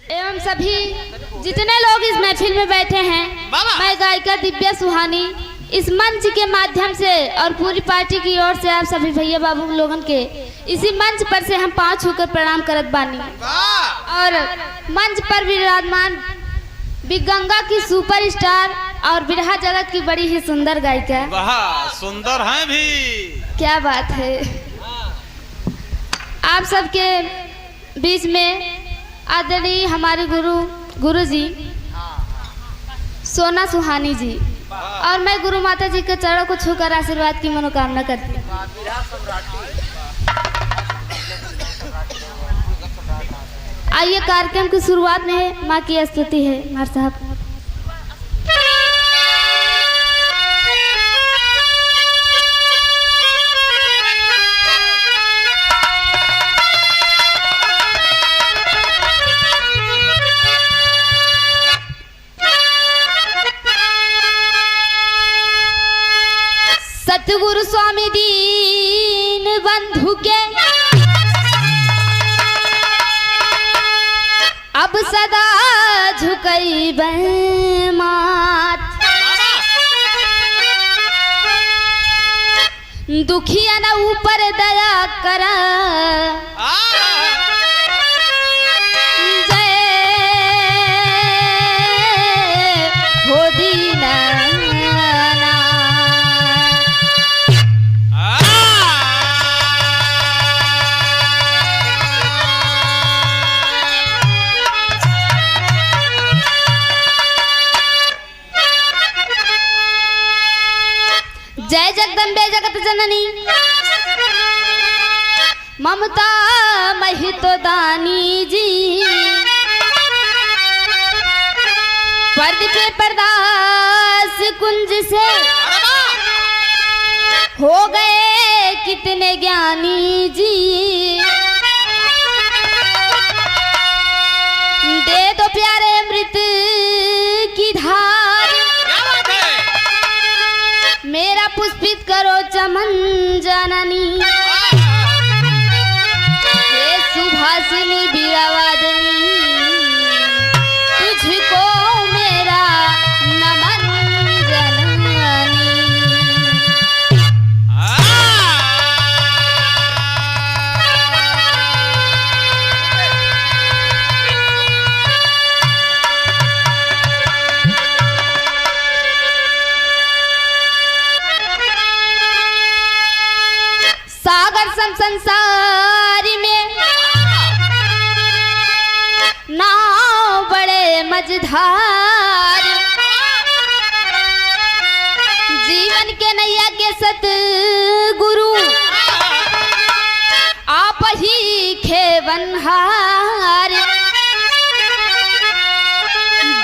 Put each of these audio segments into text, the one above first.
एवं सभी जितने लोग इस महफिल में बैठे हैं, मैं गायिका दिव्या सुहानी इस मंच के माध्यम से और पूरी पार्टी की ओर से आप सभी भैया बाबू लोगन के इसी मंच पर से हम पांव छूकर प्रणाम करत बानी। और मंच पर विराजमान गंगा की सुपरस्टार और बिरहा जगत की बड़ी ही सुंदर गायिका। वाह, सुंदर हैं भी। क्या बात है। आप सबके बीच में आदरणीय हमारे गुरु जी सोना सुहानी जी और मैं गुरु माता जी के चरणों को छूकर आशीर्वाद की मनोकामना करती हूँ। आइए कार्यक्रम की शुरुआत में माँ की स्तुति है। मार साहब सतगुरु स्वामी दीन बंधु के अब सदा झुकई मात, दुखिया न ऊपर दया कर जय हो दीना। जय जगदम्बे जगत जननी ममता महितो दानी जी, पर्दे पे परदास कुंज से हो गए कितने ज्ञानी जी। दे दो प्यारे अमृत की धार, मेरा पुष्पित करो चमन जननी। हे सुभासिनी बीरावादनी तुझको मेरा नमन जननी। सागर संसार में नाव बड़े मझधार, जीवन के नैया के सतगुरु आप ही खेवनहार।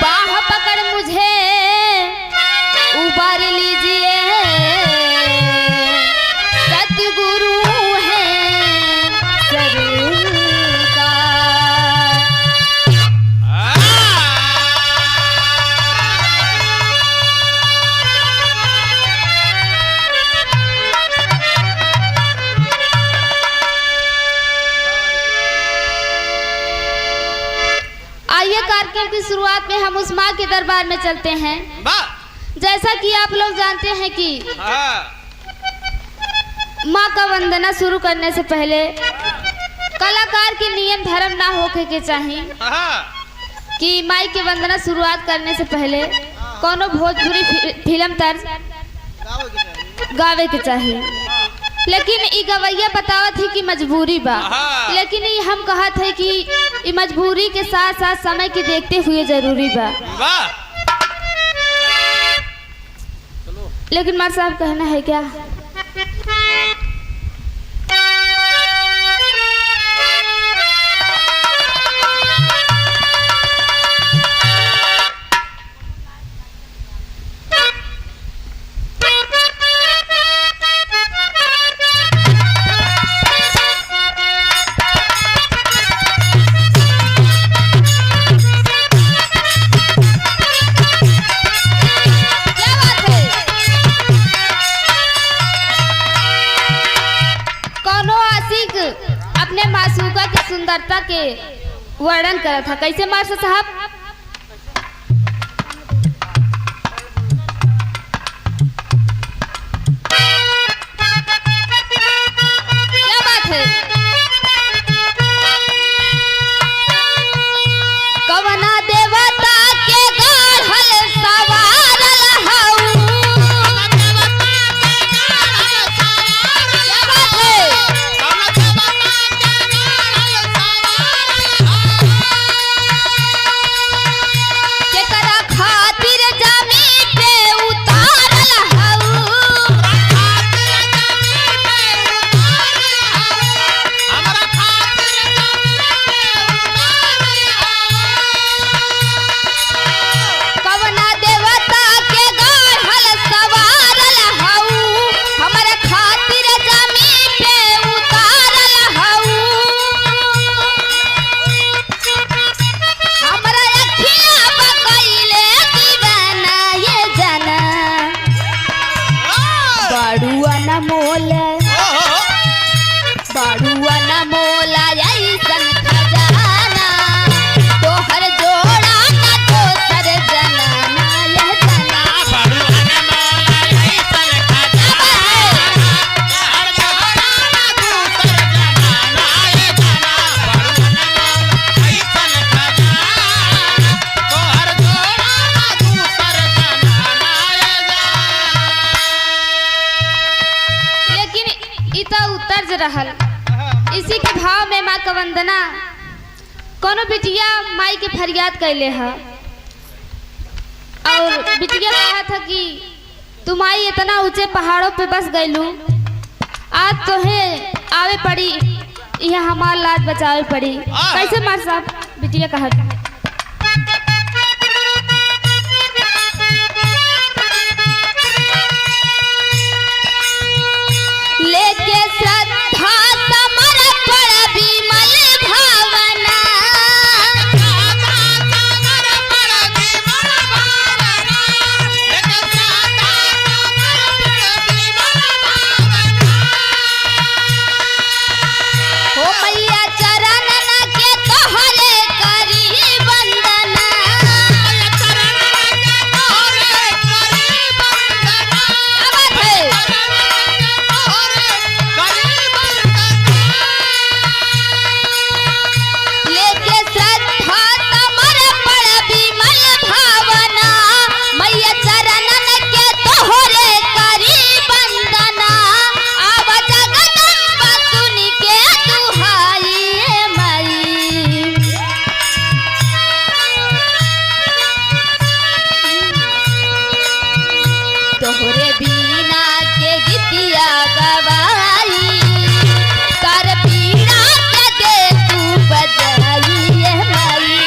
बाह पकड़ मुझे उबार लीजिए, सतगुरु हैं सरकार। आइए कार्यक्रम की शुरुआत में हम उस माँ के दरबार में चलते हैं। जैसा कि आप लोग जानते हैं कि माँ का वंदना शुरू करने से पहले कलाकार के नियम धर्म ना होके के चाहिए कि माई के वंदना शुरुआत करने से पहले कोनो भोजपुरी फिल्म तर्ज गावे के चाहिए। लेकिन ई गवैया बतावत थी कि मजबूरी बा, लेकिन ये हम कहा थे कि ये मजबूरी के साथ साथ समय की देखते हुए जरूरी बा। लेकिन मार साहब कहना है क्या? सुंदरता के वर्णन करा था। कैसे मास्टर साहब? क्या बात है? कवना देवता के गढ़ल सवारल हऊ। क्या बात है? केकरा खातिर जमीन पे उतारल हऊ। कवना देवता के गढ़ल सवारल हऊ। हमरे खातिर जमीन पे उतारल हऊ। हमरा अखियाँ बकैले दीवाना ये जाना। बाड़ुआ न मोल, बाड़ुआ न मोला ऐसन खजाना। तोहर जोड़ा न दोसर जनाना ये जाना। लेकिन इता उतर्ज रहल। इसी के भाव में माँ का वंदना कोनो बिटिया माई के फरियाद कैले है और बिटिया कहा था कि तुम आई इतना ऊंचे पहाड़ों पे बस गईलू, आज तोहे आवे पड़ी, यह हमार लाज बचावे पड़ी। कैसे मार साहब बिटिया कहा था? लेके श्रद्धा समर्पण विमल भावना। हो मैया चरणन के तोहरे करी वंदना। क्या बात है? लेके श्रद्धा समर्पण विमल भावना। मैया चरणन के तोहरे करी वंदना। आव जगदम्बा सुन के दुहाई ए माई। तोहरे बिना के गीतिया गवाई। कर पीड़ा के दे तू बजाई ए माई।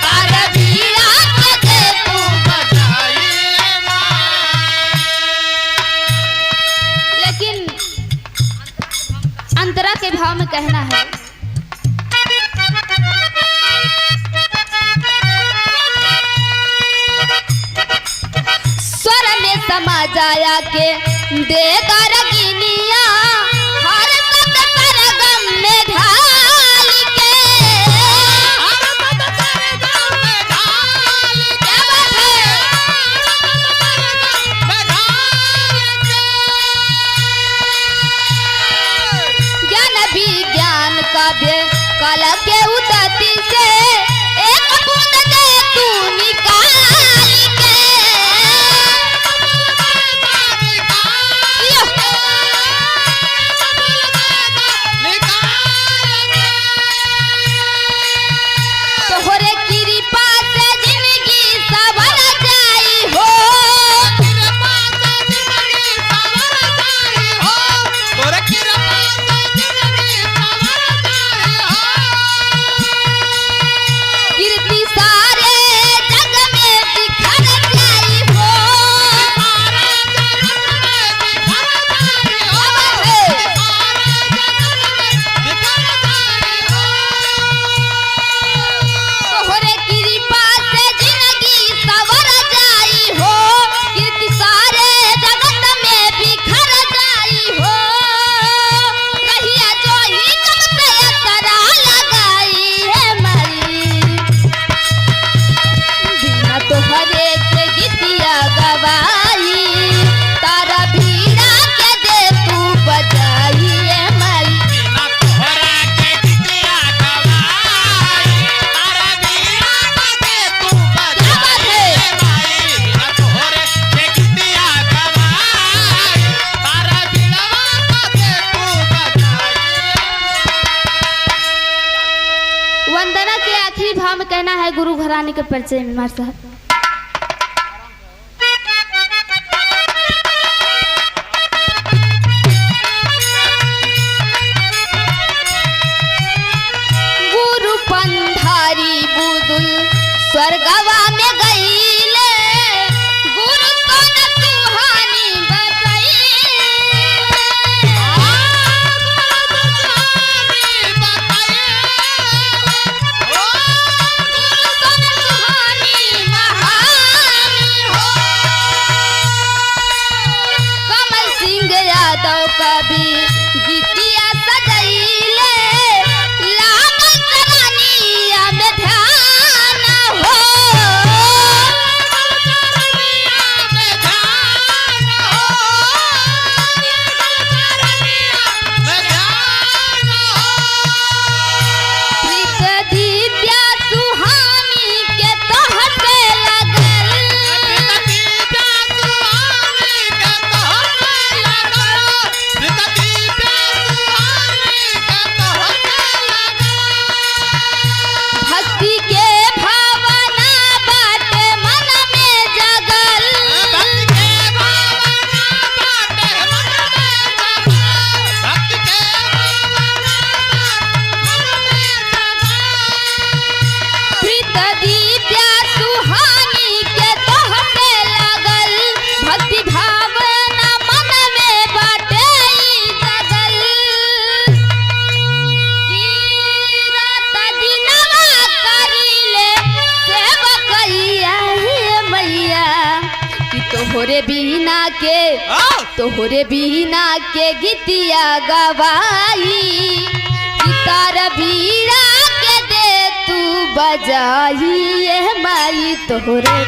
कर पीड़ा के दे तू। लेकिन अंतरा के भाव में कहना है। स्वर में समा जाया के दे गिनिया। हर सत सरगम में ढाल के। क्या बात है? ज्ञान विज्ञान काव्य कला के उदति से एक बूंद दे तू निकाल के। महारानी के परिचय में मार साहब। गुरु पंधारी बुदुल स्वर्गवा में गईले, गुरु सोना सुहानी कभी गीतिया सजैले, लागल चरनिया में ध्यान हो। प्रीत दिव्या सुहानी के तोहते भक्ति के भावना बाटे मन में जगल, प्रीत दिव्या सुहानी के तोहते लगल, भक्ति भावना मन में बाटे जगल। तोहरे बिना के गीतिया गवाई, गिटार बीड़ा के दे तू बजाई, ये माई तोहरे